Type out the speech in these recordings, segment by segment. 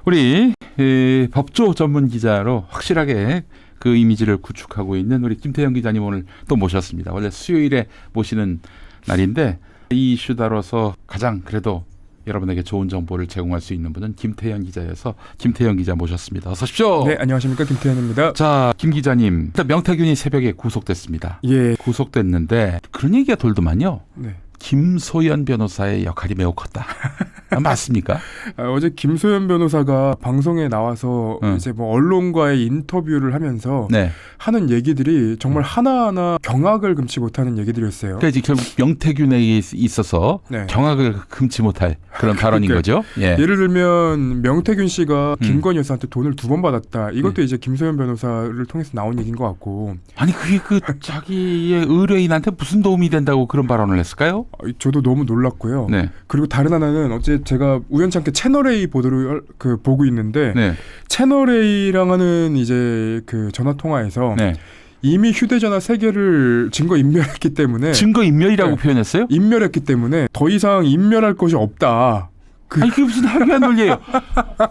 우리 법조 전문 기자로 확실하게 그 이미지를 구축하고 있는 우리 김태형 기자님 오늘 또 모셨습니다. 원래 수요일에 모시는 날인데 이 이슈 다뤄서 가장 그래도 여러분에게 좋은 정보를 제공할 수 있는 분은 김태형 기자여서 김태형 기자 모셨습니다. 어서 오십시오. 네, 안녕하십니까, 김태형입니다. 자, 김 기자님, 일단 명태균이 새벽에 구속됐습니다. 예. 구속됐는데 그런 얘기가 돌더만요. 네. 김소연 변호사의 역할이 매우 컸다. 맞습니까? 어제 김소연 변호사가 방송에 나와서 이제 뭐 언론과의 인터뷰를 하면서 네. 하는 얘기들이 정말 하나하나 경악을 금치 못하는 얘기들이었어요. 그러니까 이제 결국 명태균에 있어서 네. 경악을 금치 못할 그런 발언인 거죠. 예. 예를 들면 명태균 씨가 김건희 여사한테 돈을 2번 받았다. 이것도 이제 김소연 변호사를 통해서 나온 얘기인 것 같고. 아니 그게 그 자기의 의뢰인한테 무슨 도움이 된다고 그런 발언을 했을까요? 저도 너무 놀랐고요. 네. 그리고 다른 하나는 어제 제가 우연찮게 채널A 보도를 보고 있는데 네. 채널A랑 하는 이제 그 전화 통화에서 네. 이미 휴대전화 3개를 증거 인멸했기 때문에 증거 인멸이라고 네. 표현했어요? 인멸했기 때문에 더 이상 인멸할 것이 없다. 아니 그게 무슨 하루가 논리예요?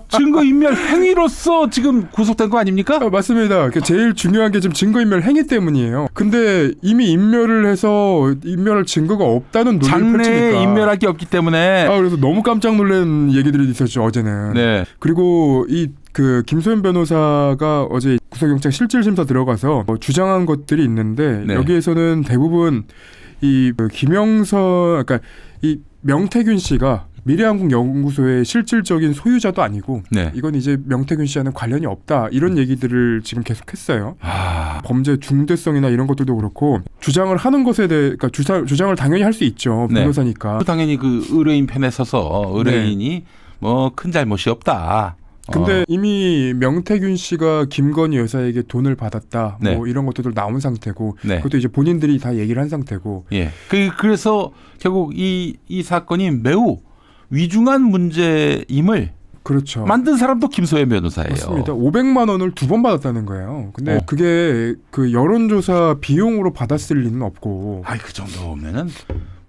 증거 인멸 행위로서 지금 구속된 거 아닙니까? 맞습니다. 제일 중요한 게 지금 증거인멸 행위 때문이에요. 근데 이미 인멸을 해서 인멸할 증거가 없다는 논리를 장래에 펼치니까 인멸할 게 없기 때문에 그래서 너무 깜짝 놀란 얘기들이 있었죠, 어제는. 네. 그리고 그 김소연 변호사가 어제 구속영장 실질심사 들어가서 주장한 것들이 있는데 네. 여기에서는 대부분 그러니까 이 명태균 씨가 미래한국연구소의 실질적인 소유자도 아니고 네. 이건 이제 명태균 씨와는 관련이 없다 이런 얘기들을 지금 계속했어요. 범죄 중대성이나 이런 것들도 그렇고 주장을 하는 것에 대해 그러니까 주장을 당연히 할 수 있죠. 네. 변호사니까. 당연히 그 의뢰인 편에 서서 의뢰인이 네. 뭐 큰 잘못이 없다. 근데 이미 명태균 씨가 김건희 여사에게 돈을 받았다. 네. 뭐 이런 것들도 나온 상태고 네. 그것도 이제 본인들이 다 얘기를 한 상태고. 예. 그래서 결국 이 사건이 매우 위중한 문제임을 그렇죠. 만든 사람도 김소연 변호사예요. 맞습니다. 500만 원을 2번 받았다는 거예요. 근데 그게 그 여론조사 비용으로 받았을 리는 없고. 그 정도면은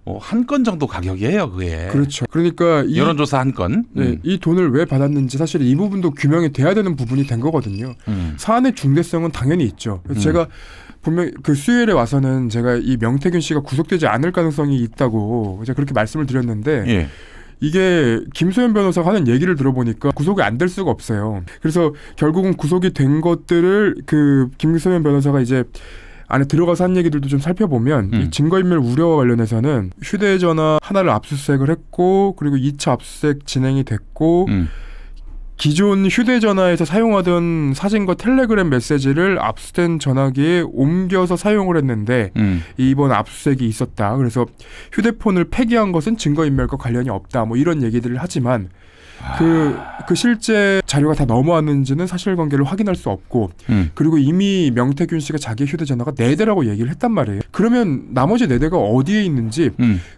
뭐 한 건 정도 가격이에요, 그게. 그렇죠. 그러니까 여론조사 한 건. 이 돈을 왜 받았는지 사실 이 부분도 규명이 돼야 되는 부분이 된 거거든요. 사안의 중대성은 당연히 있죠. 그래서 제가 분명 그 수요일에 와서는 제가 이 명태균 씨가 구속되지 않을 가능성이 있다고 제가 그렇게 말씀을 드렸는데 예. 이게 김소연 변호사가 하는 얘기를 들어보니까 구속이 안 될 수가 없어요. 그래서 결국은 구속이 된 것들을 그 김소연 변호사가 이제 안에 들어가서 한 얘기들도 좀 살펴보면 이 증거인멸 우려와 관련해서는 휴대전화 하나를 압수수색을 했고 그리고 2차 압수수색 진행이 됐고 기존 휴대전화에서 사용하던 사진과 텔레그램 메시지를 압수된 전화기에 옮겨서 사용을 했는데 이번 압수수색이 있었다. 그래서 휴대폰을 폐기한 것은 증거인멸과 관련이 없다. 뭐 이런 얘기들을 하지만 그 실제 자료가 다 넘어왔는지는 사실관계를 확인할 수 없고 그리고 이미 명태균 씨가 자기의 휴대전화가 4대라고 얘기를 했단 말이에요. 그러면 나머지 4대가 어디에 있는지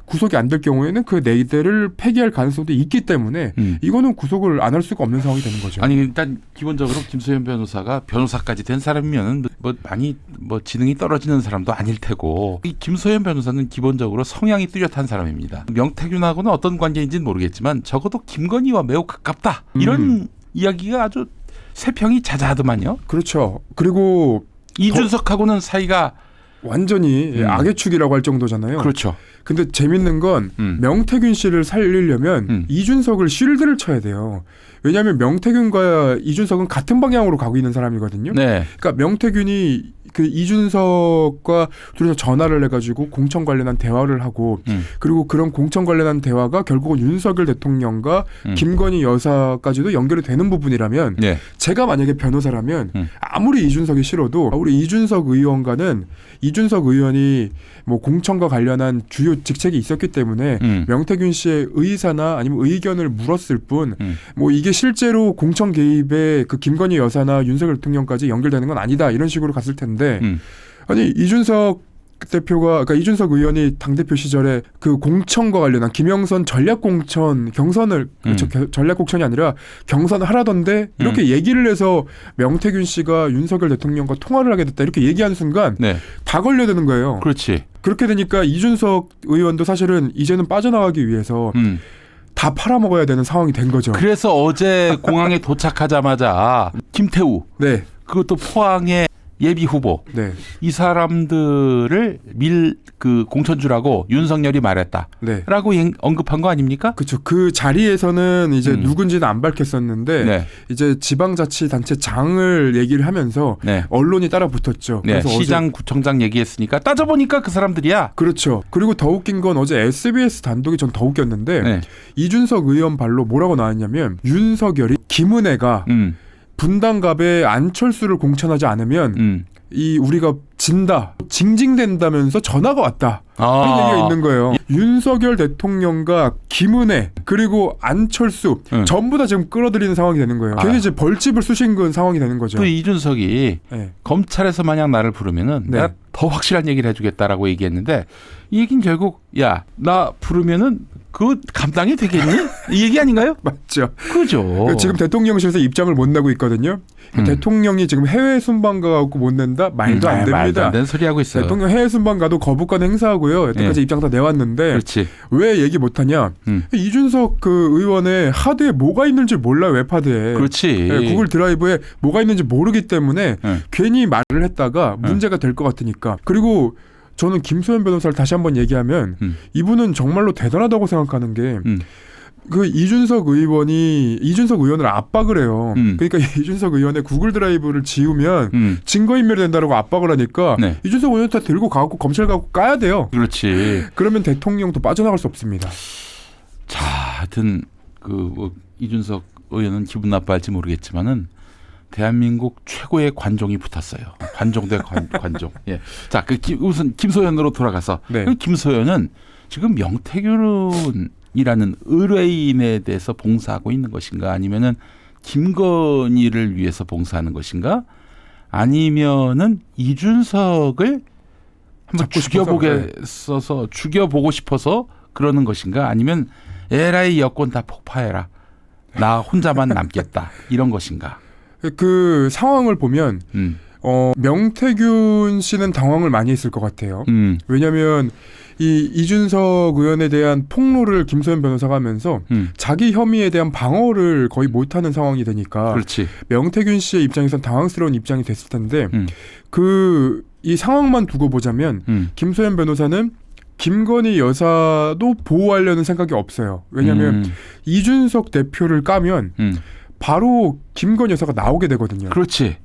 구속이 안 될 경우에는 그 4대를 폐기할 가능성도 있기 때문에 이거는 구속을 안 할 수가 없는 상황이 되는 거죠. 아니 일단 기본적으로 김소연 변호사가 변호사까지 된 사람이면 뭐 많이 뭐 지능이 떨어지는 사람도 아닐 테고 이 김소연 변호사는 기본적으로 성향이 뚜렷한 사람입니다. 명태균하고는 어떤 관계인지는 모르겠지만 적어도 김건희와 매우 가깝다. 이런 이야기가 아주 세평이 자자하더만요. 그렇죠. 그리고 이준석하고는 사이가 완전히 악의 축이라고 할 정도잖아요. 그렇죠. 근데 재밌는 건 명태균 씨를 살리려면 이준석을 쉴드를 쳐야 돼요. 왜냐하면 명태균과 이준석은 같은 방향으로 가고 있는 사람이거든요. 네. 그러니까 명태균이 그 이준석과 둘이서 전화를 해가지고 공천 관련한 대화를 하고 그리고 그런 공천 관련한 대화가 결국은 윤석열 대통령과 김건희 여사까지도 연결이 되는 부분이라면 네. 제가 만약에 변호사라면 아무리 이준석이 싫어도 우리 이준석 의원과는 이준석 의원이 뭐 공천과 관련한 주요 직책이 있었기 때문에 명태균 씨의 의사나 아니면 의견을 물었을 뿐 뭐 이게 실제로 공천 개입에 그 김건희 여사나 윤석열 대통령까지 연결되는 건 아니다 이런 식으로 갔을 텐데 아니 이준석 대표가 그러니까 이준석 의원이 당대표 시절에 그 공천과 관련한 김영선 전략공천 경선을 전략공천이 아니라 경선을 하라던데 이렇게 얘기를 해서 명태균 씨가 윤석열 대통령과 통화를 하게 됐다 이렇게 얘기하는 순간 다 걸려드는 거예요. 그렇지. 그렇게 되니까 이준석 의원도 사실은 이제는 빠져나가기 위해서 다 팔아먹어야 되는 상황이 된 거죠. 그래서 어제 공항에 도착하자마자 김태우 네, 그것도 포항의 예비 후보 네, 이 사람들을 그 공천주라고 윤석열이 말했다라고 네. 언급한 거 아닙니까? 그렇죠. 그 자리에서는 이제 누군지는 안 밝혔었는데 네. 이제 지방자치단체장을 얘기를 하면서 네. 언론이 따라 붙었죠. 네. 그래서 시장 구청장 얘기했으니까 따져보니까 그 사람들이야. 그렇죠. 그리고 더 웃긴 건 어제 SBS 단독이 전 더 웃겼는데 네. 이준석 의원 발로 뭐라고 나왔냐면 윤석열이 김은혜가 분당갑에 안철수를 공천하지 않으면 이 우리가 진다, 징징댄다면서 전화가 왔다. 그런 얘기가 있는 거예요. 윤석열 대통령과 김은혜 그리고 안철수 전부 다 지금 끌어들이는 상황이 되는 거예요. 괜히 이제 벌집을 쑤신 상황이 되는 거죠. 또 이준석이 네. 검찰에서 만약 나를 부르면은 네. 내가 더 확실한 얘기를 해주겠다라고 얘기했는데 이 얘기는 결국 야 나 부르면은 그거 감당이 되겠니? 이 얘기 아닌가요? 맞죠. 그죠. 지금 대통령실에서 입장을 못 내고 있거든요. 대통령이 지금 해외 순방 가고 못 낸다? 말도 안 됩니다. 말도 안 되는 소리 하고 있어요. 대통령 해외 순방 가도 거부권 행사하고요. 여태까지 입장 다 내왔는데 그렇지. 왜 얘기 못하냐? 이준석 그 의원의 하드에 뭐가 있는지 몰라요. 웹하드에. 그렇지. 네, 구글 드라이브에 뭐가 있는지 모르기 때문에 괜히 말을 했다가 문제가 될 것 같으니까. 그리고 저는 김소연 변호사를 다시 한번 얘기하면 이분은 정말로 대단하다고 생각하는 게 그 이준석 의원을 압박을 해요. 그러니까 이준석 의원의 구글 드라이브를 지우면 증거인멸이 된다고 압박을 하니까 네. 이준석 의원 다 들고 가고 검찰 가고 까야 돼요. 그렇지. 그러면 대통령도 빠져나갈 수 없습니다. 자, 하여튼 뭐 이준석 의원은 기분 나빠할지 모르겠지만은 대한민국 최고의 관종이 붙었어요. 관종 대 관종. 예. 자, 우선 김소연으로 돌아가서 네. 그 김소연은 지금 명태균이라는 의뢰인에 대해서 봉사하고 있는 것인가, 아니면은 김건희를 위해서 봉사하는 것인가, 아니면은 이준석을 한번 죽여보고 싶어서 그러는 것인가, 아니면 에라이 여권 다 폭파해라, 나 혼자만 남겠다, 이런 것인가. 그 상황을 보면 명태균 씨는 당황을 많이 했을 것 같아요. 왜냐하면 이준석 의원에 대한 폭로를 김소연 변호사가 하면서 자기 혐의에 대한 방어를 거의 못하는 상황이 되니까 그렇지. 명태균 씨의 입장에선 당황스러운 입장이 됐을 텐데 이 상황만 두고 보자면 김소연 변호사는 김건희 여사도 보호하려는 생각이 없어요. 왜냐하면 이준석 대표를 까면 바로 김건희 여사가 나오게 되거든요. 그렇지.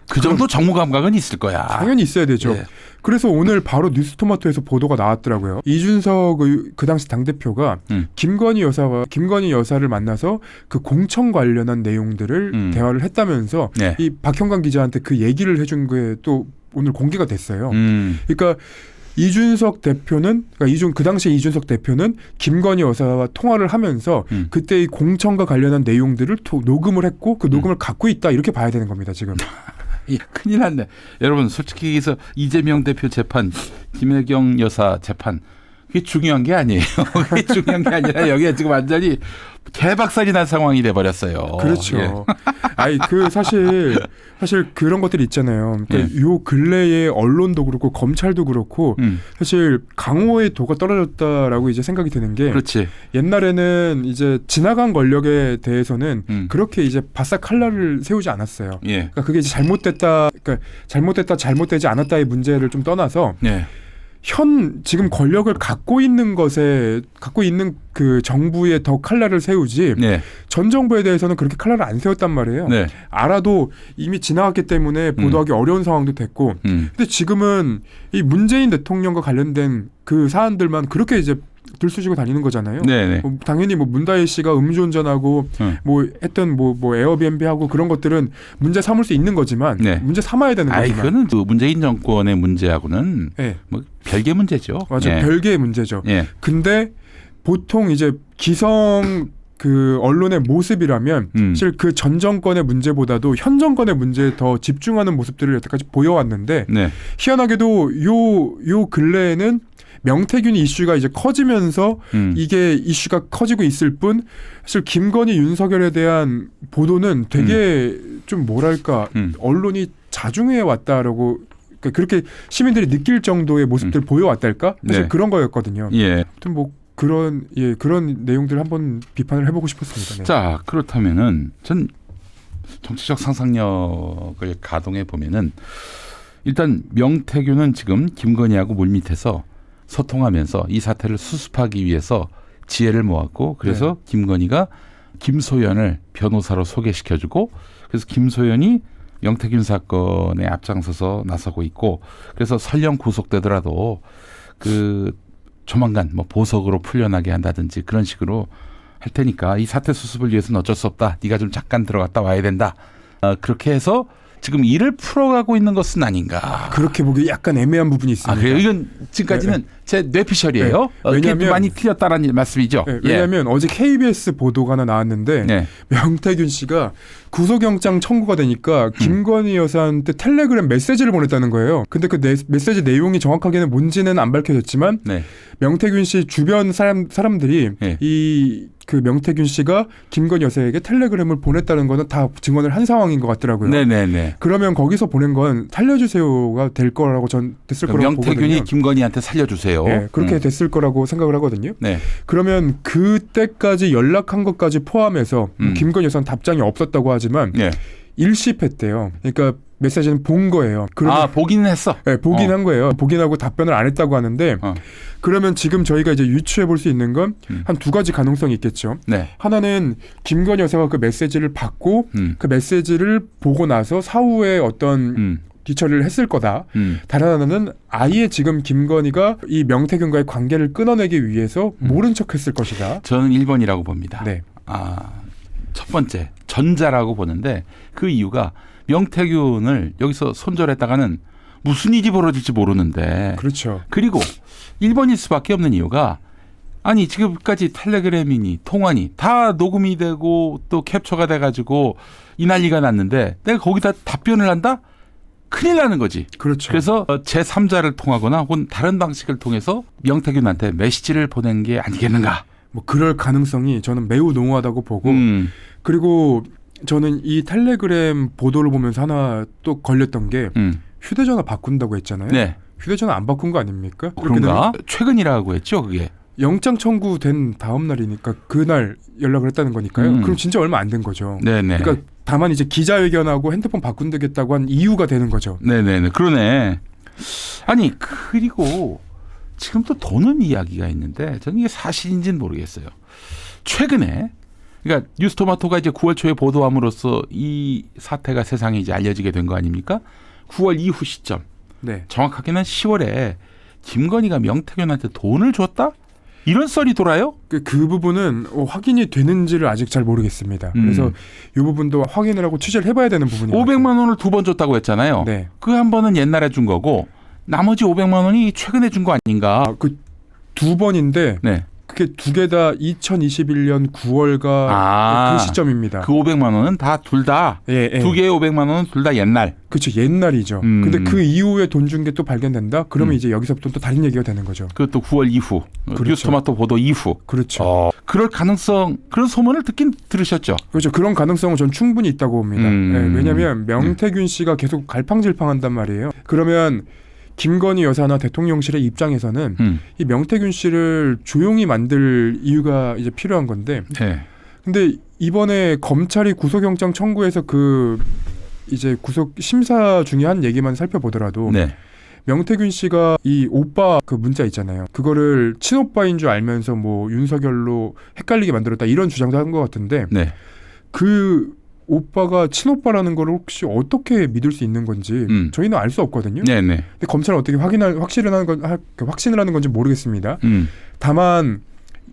그 정도 정무 감각은 있을 거야. 당연히 있어야 되죠. 네. 그래서 오늘 바로 뉴스토마토에서 보도가 나왔더라고요. 이준석 그 당시 당대표가 김건희 여사를 만나서 그 공천 관련한 내용들을 대화를 했다면서 네. 이 박형관 기자한테 그 얘기를 해준 게 또 오늘 공개가 됐어요. 그러니까 이준석 대표는 그 당시에 이준석 대표는 김건희 여사와 통화를 하면서 그때 이 공천과 관련한 내용들을 녹음을 했고 그 녹음을 갖고 있다, 이렇게 봐야 되는 겁니다 지금. 큰일 났네. 여러분, 솔직히 얘기해서 이재명 대표 재판, 김혜경 여사 재판, 그게 중요한 게 아니에요. 그게 중요한 게 아니라 여기가 지금 완전히 개박살이 난 상황이 돼버렸어요. 그렇죠. 예. 아니 사실 그런 것들이 있잖아요. 그러니까 요 근래에 언론도 그렇고 검찰도 그렇고 사실 강호의 도가 떨어졌다라고 이제 생각이 드는 게, 그렇지. 옛날에는 이제 지나간 권력에 대해서는 그렇게 이제 바싹 칼날을 세우지 않았어요. 예. 그러니까 그게 이제 잘못되지 않았다의 문제를 좀 떠나서 예. 지금 권력을 갖고 있는 그 정부에 더 칼날을 세우지, 네. 전 정부에 대해서는 그렇게 칼날을 안 세웠단 말이에요. 네. 알아도 이미 지나갔기 때문에 보도하기 어려운 상황도 됐고, 근데 지금은 이 문재인 대통령과 관련된 그 사안들만 그렇게 이제 들쑤시고 다니는 거잖아요. 네네. 당연히 문다혜 씨가 음주운전하고 했던 에어비앤비하고 그런 것들은 문제 삼을 수 있는 거지만, 네. 문제 삼아야 되는 거지만. 그거는 그 문재인 정권의 문제하고는 네. 뭐 별개 문제죠. 맞아요. 예. 별개의 문제죠. 예. 근데 보통 이제 기성 그 언론의 모습이라면 사실 그 전 정권의 문제보다도 현 정권의 문제에 더 집중하는 모습들을 여태까지 보여왔는데, 네. 희한하게도 요 근래에는 명태균 이슈가 이제 커지면서 이게 이슈가 커지고 있을 뿐, 사실 김건희 윤석열에 대한 보도는 되게 좀 뭐랄까 언론이 자중해 왔다라고, 그렇게 시민들이 느낄 정도의 모습들을 보여왔달까? 사실 네. 그런 거였거든요. 예. 아무튼 그런 내용들을 한번 비판을 해보고 싶었습니다. 네. 자, 그렇다면은 전 정치적 상상력을 가동해 보면은 일단 명태균은 지금 김건희하고 물밑에서 소통하면서 이 사태를 수습하기 위해서 지혜를 모았고 그래서 김건희가 김소연을 변호사로 소개시켜주고 그래서 김소연이 명태균 사건에 앞장서서 나서고 있고 그래서 설령 구속되더라도 그 조만간 뭐 보석으로 풀려나게 한다든지 그런 식으로 할 테니까 이 사태 수습을 위해서는 어쩔 수 없다. 네가 좀 잠깐 들어갔다 와야 된다. 그렇게 해서 지금 일을 풀어가고 있는 것은 아닌가. 그렇게 보기 약간 애매한 부분이 있습니다. 그래요? 이건 지금까지는 제 뇌피셜이에요. 네. 왜냐하면 많이 틀렸다라는 말씀이죠. 네. 왜냐하면 어제 KBS 보도가 하나 나왔는데 명태균 씨가 구속영장 청구가 되니까 김건희 여사한테 텔레그램 메시지를 보냈다는 거예요. 근데 그 메시지 내용이 정확하게는 뭔지는 안 밝혀졌지만 명태균 씨 주변 사람들이 그 명태균 씨가 김건희 여사에게 텔레그램을 보냈다는 거는 다 증언을 한 상황인 것 같더라고요. 네네네. 그러면 거기서 보낸 건 살려주세요가 될 거라고 전 됐을 거라고 명태균이 보거든요. 김건희한테 살려주세요. 네, 그렇게 됐을 거라고 생각을 하거든요. 네. 그러면 그때까지 연락한 것까지 포함해서 김건희 여사는 답장이 없었다고 하지만 일시했대요. 그러니까 메시지는 본 거예요. 보기는 했어. 네, 보긴 한 거예요. 보긴 하고 답변을 안 했다고 하는데 그러면 지금 저희가 이제 유추해 볼 수 있는 건 한 두 가지 가능성이 있겠죠. 하나는 김건희 여사가 그 메시지를 받고 그 메시지를 보고 나서 사후에 어떤 뒤처리를 했을 거다. 다른 하나는 아예 지금 김건희가 이 명태균과의 관계를 끊어내기 위해서 모른 척했을 것이다. 저는 1번이라고 봅니다. 네. 첫 번째 전자라고 보는데 그 이유가 명태균을 여기서 손절했다가는 무슨 일이 벌어질지 모르는데 그렇죠. 그리고 1번일 수밖에 없는 이유가 아니 지금까지 텔레그램이니 통화니 다 녹음이 되고 또 캡처가 돼가지고 이 난리가 났는데 내가 거기다 답변을 한다? 큰일 나는 거지. 그렇죠. 그래서 제3자를 통하거나 혹은 다른 방식을 통해서 명태균한테 메시지를 보낸 게 아니겠는가. 뭐 그럴 가능성이 저는 매우 농후하다고 보고 그리고 저는 이 텔레그램 보도를 보면서 하나 또 걸렸던 게 휴대전화 바꾼다고 했잖아요. 네. 휴대전화 안 바꾼 거 아닙니까? 그런가? 최근이라고 했죠 그게. 영장 청구된 다음 날이니까 그날 연락을 했다는 거니까요. 그럼 진짜 얼마 안 된 거죠. 네네. 그러니까 다만 이제 기자회견하고 핸드폰 바꾼다겠다고 한 이유가 되는 거죠. 네네네. 그러네. 아니 그리고 지금 또 도는 이야기가 있는데 저는 이게 사실인지는 모르겠어요. 최근에 그러니까 뉴스토마토가 이제 9월 초에 보도함으로써 이 사태가 세상에 이제 알려지게 된 거 아닙니까? 9월 이후 시점. 네. 정확하게는 10월에 김건희가 명태균한테 돈을 줬다? 이런 썰이 돌아요? 그 부분은 확인이 되는지를 아직 잘 모르겠습니다. 그래서 이 부분도 확인을 하고 취재를 해봐야 되는 부분이에요. 500만 원을 2번 줬다고 했잖아요. 네. 그 한 번은 옛날에 준 거고 나머지 500만 원이 최근에 준 거 아닌가? 그 두 번인데 그게 두 개 다 2021년 9월과 그 시점입니다. 그 500만 원은 다 둘 다 두 개의 500만 원은 둘 다 옛날. 그렇죠. 옛날이죠. 근데 그 이후에 돈 준 게 또 발견된다? 그러면 이제 여기서부터 또 다른 얘기가 되는 거죠. 그것도 9월 이후. 그렇죠. 뉴스토마토 보도 이후. 그렇죠. 그럴 가능성, 그런 소문을 듣긴 들으셨죠? 그렇죠. 그런 가능성은 전 충분히 있다고 봅니다. 왜냐하면 명태균 씨가 계속 갈팡질팡한단 말이에요. 그러면 김건희 여사나 대통령실의 입장에서는 이 명태균 씨를 조용히 만들 이유가 이제 필요한 건데 근데 이번에 검찰이 구속영장 청구해서 그 이제 구속 심사 중에 한 얘기만 살펴보더라도 명태균 씨가 이 오빠 그 문자 있잖아요. 그거를 친오빠인 줄 알면서 뭐 윤석열로 헷갈리게 만들었다 이런 주장도 한 것 같은데 그 오빠가 친오빠라는 걸 혹시 어떻게 믿을 수 있는 건지 저희는 알 수 없거든요. 근데 검찰은 어떻게 확신을 하는 건지 모르겠습니다. 다만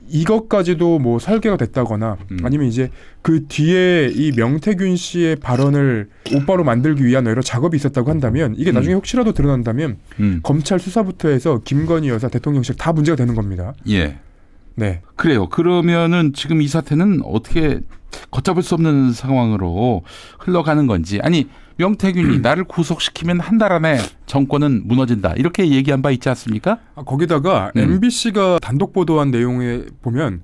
이것까지도 뭐 설계가 됐다거나 아니면 이제 그 뒤에 이 명태균 씨의 발언을 오빠로 만들기 위한 여러 작업이 있었다고 한다면 이게 나중에 혹시라도 드러난다면 검찰 수사부터 해서 김건희 여사 대통령실 다 문제가 되는 겁니다. 네. 그래요. 그러면은 지금 이 사태는 어떻게 걷잡을 수 없는 상황으로 흘러가는 건지. 아니 명태균이 나를 구속시키면 한 달 안에 정권은 무너진다. 이렇게 얘기한 바 있지 않습니까? 거기다가 MBC가 단독 보도한 내용에 보면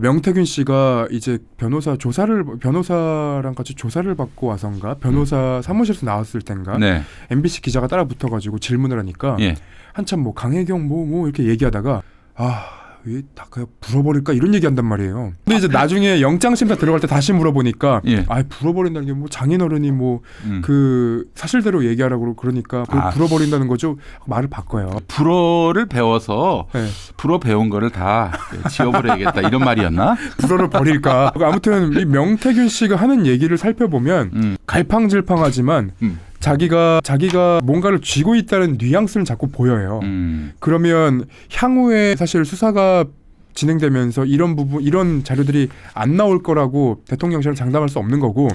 명태균 씨가 이제 변호사랑 같이 조사를 받고 와선가 변호사 사무실에서 나왔을 땐가 MBC 기자가 따라 붙어가지고 질문을 하니까 한참 뭐 강혜경 뭐 이렇게 얘기하다가 다 그냥 불어버릴까 이런 얘기한단 말이에요. 근데 이제 나중에 영장심사 들어갈 때 다시 물어보니까 예. 불어버린다는 게 뭐 장인어른이 뭐 그 사실대로 얘기하라고 그러니까 그걸 불어버린다는 거죠. 말을 바꿔요. 불어를 배워서 네. 불어 배운 거를 다 지워버려야겠다 이런 말이었나? 불어를 버릴까. 아무튼 이 명태균 씨가 하는 얘기를 살펴보면 갈팡질팡하지만 자기가 뭔가를 쥐고 있다는 뉘앙스는 자꾸 보여요. 그러면 향후에 사실 수사가 진행되면서 이런 자료들이 안 나올 거라고 대통령실은 장담할 수 없는 거고.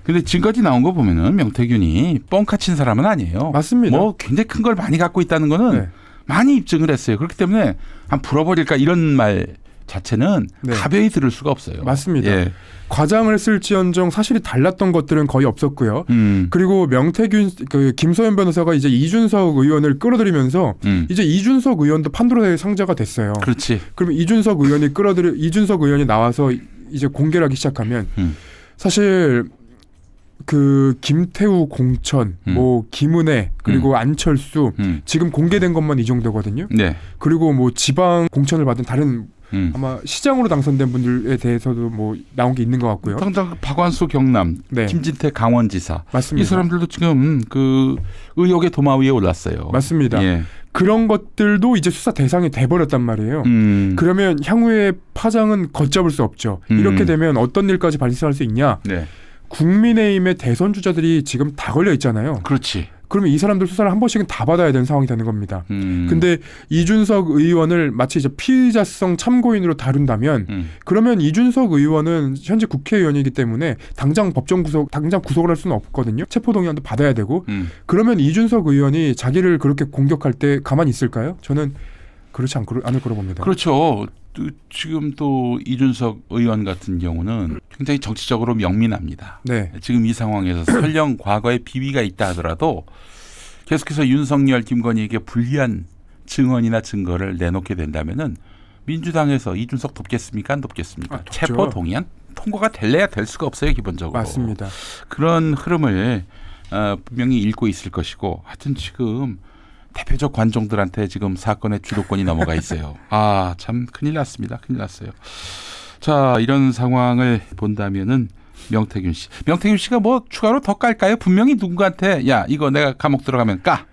근데 지금까지 나온 거 보면은 명태균이 뻥카 친 사람은 아니에요. 맞습니다. 뭐 굉장히 큰 걸 많이 갖고 있다는 거는 네. 많이 입증을 했어요. 그렇기 때문에 한 불어버릴까 이런 말 자체는 네. 가벼이 들을 수가 없어요. 맞습니다. 예. 과장을 쓸지언정 사실이 달랐던 것들은 거의 없었고요. 그리고 명태균 김소연 변호사가 이제 이준석 의원을 끌어들이면서 이제 이준석 의원도 판도라의 상자가 됐어요. 그렇지. 그러면 이준석 의원이 나와서 이제 공개를 하기 시작하면 사실 그 김태우 공천, 뭐 김은혜 그리고 안철수 지금 공개된 것만 이 정도거든요. 네. 그리고 뭐 지방 공천을 받은 다른 아마 시장으로 당선된 분들에 대해서도 뭐 나온 게 있는 것 같고요. 당장 박완수 경남, 네. 김진태 강원지사, 맞습니다. 이 사람들도 지금 그 의혹의 도마 위에 올랐어요. 맞습니다. 예. 그런 것들도 이제 수사 대상이 돼버렸단 말이에요. 그러면 향후의 파장은 걷잡을 수 없죠. 이렇게 되면 어떤 일까지 발생할 수 있냐? 네. 국민의힘의 대선 주자들이 지금 다 걸려 있잖아요. 그렇지. 그러면 이 사람들 수사를 한 번씩은 다 받아야 되는 상황이 되는 겁니다. 근데 이준석 의원을 마치 이제 피의자성 참고인으로 다룬다면 그러면 이준석 의원은 현재 국회의원이기 때문에 당장 구속을 할 수는 없거든요. 체포동의안도 받아야 되고 그러면 이준석 의원이 자기를 그렇게 공격할 때 가만히 있을까요? 저는 그렇지 않을 거라고 봅니다. 그렇죠. 지금 또 이준석 의원 같은 경우는 굉장히 정치적으로 명민합니다. 네. 지금 이 상황에서 설령 과거에 비위가 있다 하더라도 계속해서 윤석열, 김건희에게 불리한 증언이나 증거를 내놓게 된다면은 민주당에서 이준석 돕겠습니까? 안 돕겠습니까? 체포 동의안 통과가 될래야 될 수가 없어요, 기본적으로. 맞습니다. 그런 흐름을 분명히 읽고 있을 것이고, 하여튼 지금 대표적 관종들한테 지금 사건의 주도권이 넘어가 있어요. 아, 참 큰일 났습니다. 큰일 났어요. 자, 이런 상황을 본다면은 명태균 씨가 뭐 추가로 더 깔까요? 분명히 누군가한테 야, 이거 내가 감옥 들어가면 까.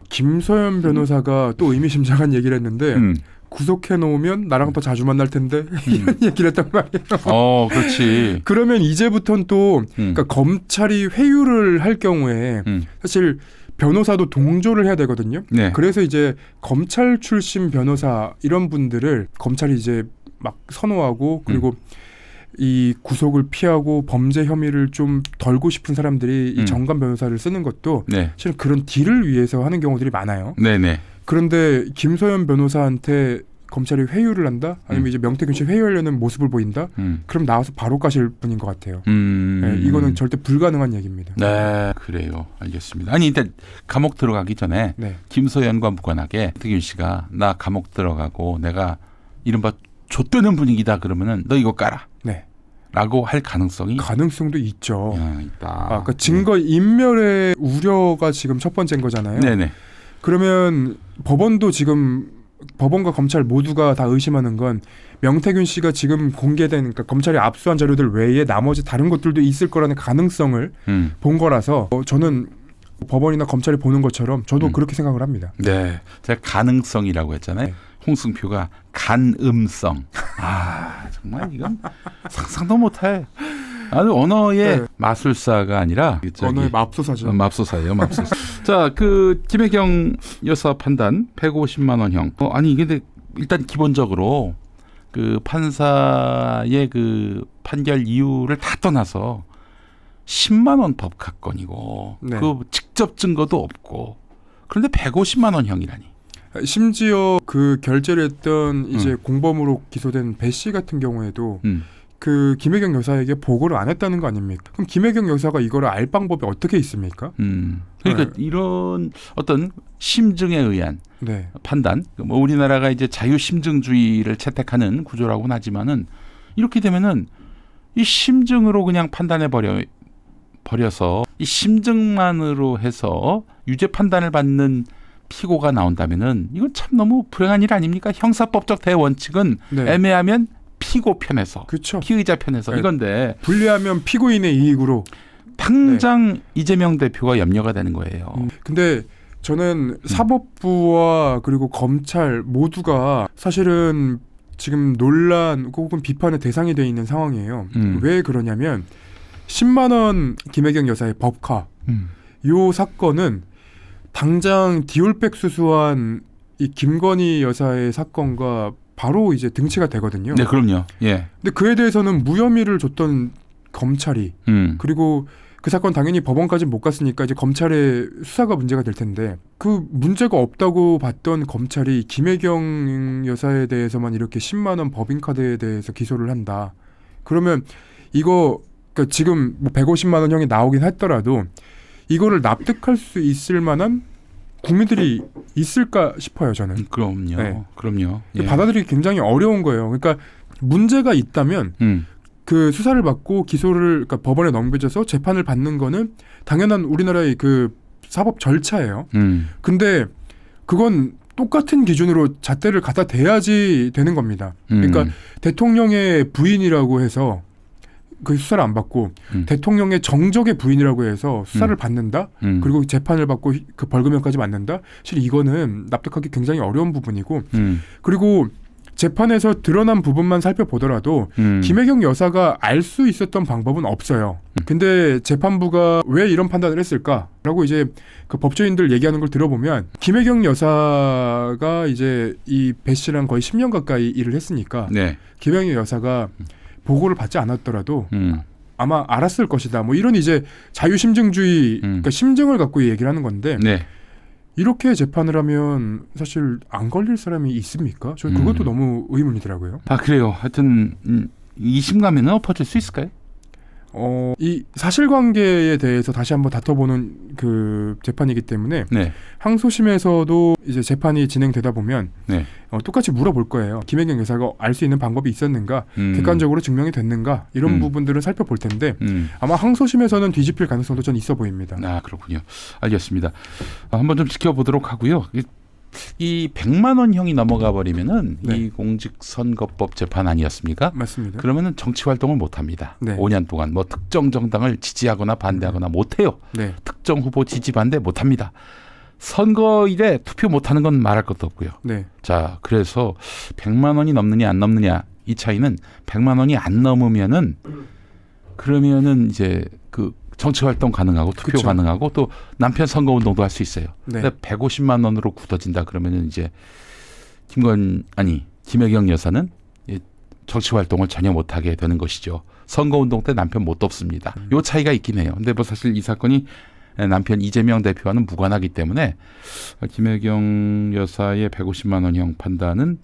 김소연 변호사가 또 의미심장한 얘기를 했는데 구속해 놓으면 나랑 더 자주 만날 텐데 이런 얘기를 했단 말이에요. 그렇지. 그러면 이제부터는 또 그러니까 검찰이 회유를 할 경우에 사실 변호사도 동조를 해야 되거든요. 네. 그래서 이제 검찰 출신 변호사 이런 분들을 검찰이 이제 막 선호하고 그리고 이 구속을 피하고 범죄 혐의를 좀 덜고 싶은 사람들이 이 정관 변호사를 쓰는 것도 네. 실은 그런 딜을 위해서 하는 경우들이 많아요. 네네. 그런데 김소연 변호사한테 검찰이 회유를 한다? 아니면 이제 명태균 씨 회유하려는 모습을 보인다? 그럼 나와서 바로 까실 분인 것 같아요. 네, 이거는 절대 불가능한 얘기입니다. 네, 그래요. 알겠습니다. 아니, 일단 감옥 들어가기 전에 네. 김소연과 무관하게 명태균 씨가 나 감옥 들어가고 내가 이른바 좆되는 분위기다 그러면은 너 이거 까라. 네. 라고 할 가능성도 있죠. 있다. 그러니까 증거 인멸의 우려가 지금 첫 번째인 거잖아요. 네네. 그러면 법원과 검찰 모두가 다 의심하는 건 명태균 씨가 지금 공개된 그러니까 검찰이 압수한 자료들 외에 나머지 다른 것들도 있을 거라는 가능성을 본 거라서 저는 법원이나 검찰이 보는 것처럼 저도 그렇게 생각을 합니다. 네, 제가 가능성이라고 했잖아요. 네. 홍승표가 간음성. 아, 정말 이건 상상도 못할. 아주 언어의 네. 마술사가 아니라 언어의 맙소사죠. 맙소사예요, 맙소사. 자, 그 김혜경 여사 판단 150만 원형. 아니 근데 일단 기본적으로 그 판사의 그 판결 이유를 다 떠나서 10만 원 법학건이고 네. 그 직접 증거도 없고 그런데 150만 원형이라니. 심지어 그 결재를 했던 이제 공범으로 기소된 배 씨 같은 경우에도 그 김혜경 여사에게 보고를 안 했다는 거 아닙니까? 그럼 김혜경 여사가 이거를 알 방법이 어떻게 있습니까? 그러니까 네. 이런 어떤 심증에 의한 네. 판단, 뭐 우리나라가 이제 자유심증주의를 채택하는 구조라고는 하지만은 이렇게 되면은 이 심증으로 그냥 판단해 버려서 이 심증만으로 해서 유죄 판단을 받는 피고가 나온다면은 이건 참 너무 불행한 일 아닙니까? 형사법적 대원칙은 네. 애매하면 피고 편에서, 그렇죠. 피의자 편에서 네. 이건데 불리하면 피고인의 이익으로. 당장 이재명 대표가 염려가 되는 거예요. 근데 저는 사법부와 그리고 검찰 모두가 사실은 지금 논란 혹은 비판의 대상이 돼 있는 상황이에요. 왜 그러냐면 10만 원 김혜경 여사의 법카 요 사건은 당장 디올백 수수한 이 김건희 여사의 사건과 바로 이제 등치가 되거든요. 네, 그럼요. 예. 근데 그에 대해서는 무혐의를 줬던 검찰이 그리고 그 사건 당연히 법원까지 못 갔으니까 이제 검찰의 수사가 문제가 될 텐데 그 문제가 없다고 봤던 검찰이 김혜경 여사에 대해서만 이렇게 10만 원 법인카드에 대해서 기소를 한다. 그러면 이거 그러니까 지금 뭐 150만 원형이 나오긴 했더라도 이거를 납득할 수 있을 만한 국민들이 있을까 싶어요, 저는. 그럼요. 네. 그럼요. 예. 받아들이기 굉장히 어려운 거예요. 그러니까 문제가 있다면 그 수사를 받고 기소를 그러니까 법원에 넘겨져서 재판을 받는 거는 당연한 우리나라의 그 사법 절차예요. 근데 그건 똑같은 기준으로 잣대를 갖다 대야지 되는 겁니다. 그러니까 대통령의 부인이라고 해서 그 수사를 안 받고 대통령의 정적의 부인이라고 해서 수사를 받는다. 그리고 재판을 받고 그 벌금형까지 맞는다. 사실 이거는 납득하기 굉장히 어려운 부분이고 그리고 재판에서 드러난 부분만 살펴보더라도 김혜경 여사가 알 수 있었던 방법은 없어요. 근데 재판부가 왜 이런 판단을 했을까라고 이제 그 법조인들 얘기하는 걸 들어보면 김혜경 여사가 이제 이 배 씨랑 거의 10년 가까이 일을 했으니까 네. 김혜경 여사가 보고를 받지 않았더라도 아마 알았을 것이다. 뭐 이런 이제 자유심증주의 그러니까 심증을 갖고 얘기를 하는 건데 네. 이렇게 재판을 하면 사실 안 걸릴 사람이 있습니까? 저는 그것도 너무 의문이더라고요. 아, 그래요. 하여튼 이심감에는 엎어질 수 있을까요? 이 사실관계에 대해서 다시 한번 다퉈보는 그 재판이기 때문에 네. 항소심에서도 이제 재판이 진행되다 보면 네. 똑같이 물어볼 거예요. 김혜경 여사가 알 수 있는 방법이 있었는가, 객관적으로 증명이 됐는가 이런 부분들을 살펴볼 텐데 아마 항소심에서는 뒤집힐 가능성도 전 있어 보입니다. 아, 그렇군요. 알겠습니다. 한번 좀 지켜보도록 하고요. 이 100만 원형이 넘어가 버리면은 네. 이 공직선거법 재판 아니었습니까? 맞습니다. 그러면은 정치 활동을 못 합니다. 네. 5년 동안 뭐 특정 정당을 지지하거나 반대하거나 못 해요. 네. 특정 후보 지지 반대 못 합니다. 선거일에 투표 못 하는 건 말할 것도 없고요. 네. 자, 그래서 100만 원이 넘느냐 안 넘느냐 이 차이는 100만 원이 안 넘으면은 그러면은 이제 그 정치 활동 가능하고 투표 그쵸. 가능하고 또 남편 선거 운동도 할 수 있어요. 네. 근데 150만 원으로 굳어진다 그러면은 이제 김혜경 여사는 정치 활동을 전혀 못 하게 되는 것이죠. 선거 운동 때 남편 못 돕습니다. 요 차이가 있긴 해요. 근데 뭐 사실 이 사건이 남편 이재명 대표와는 무관하기 때문에 김혜경 여사의 150만 원형 판단은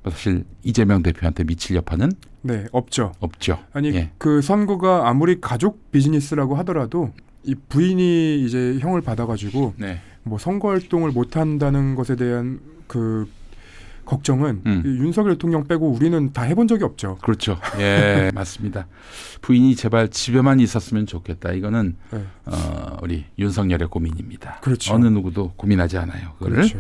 사실 이재명 대표한테 미칠 여파는 네, 없죠. 없죠. 아니 예. 그 선거가 아무리 가족 비즈니스라고 하더라도 이 부인이 이제 형을 받아가지고 네. 뭐 선거 활동을 못 한다는 것에 대한 그 걱정은 이 윤석열 대통령 빼고 우리는 다 해본 적이 없죠. 그렇죠. 예, 맞습니다. 부인이 제발 집에만 있었으면 좋겠다. 이거는 네. 우리 윤석열의 고민입니다. 그렇죠. 어느 누구도 고민하지 않아요. 그거를. 그렇죠.